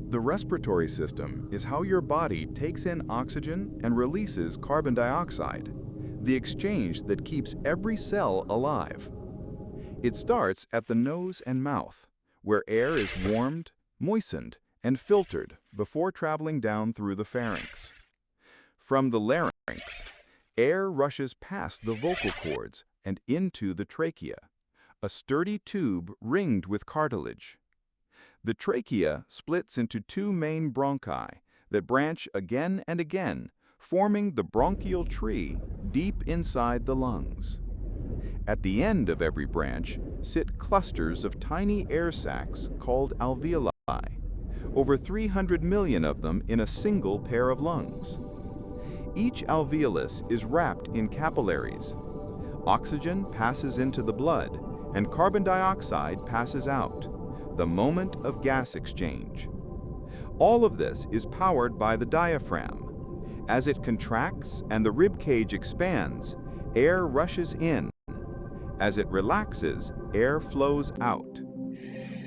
The respiratory system is how your body takes in oxygen and releases carbon dioxide, the exchange that keeps every cell alive. It starts at the nose and mouth, where air is warmed, moistened, and filtered before traveling down through the pharynx. From the larynx, air rushes past the vocal cords and into the trachea, a sturdy tube ringed with cartilage. The trachea splits into two main bronchi that branch again and again, forming the bronchial tree deep inside the lungs. At the end of every branch sit clusters of tiny air sacs called alveoli, over 300 million of them in a single pair of lungs. Each alveolus is wrapped in capillaries. Oxygen passes into the blood, and carbon dioxide passes out, the moment of gas exchange. All of this is powered by the diaphragm. As it contracts and the rib cage expands, air rushes in. As it relaxes, air flows out.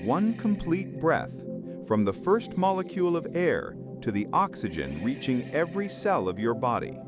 One complete breath, from the first molecule of air to the oxygen reaching every cell of your body.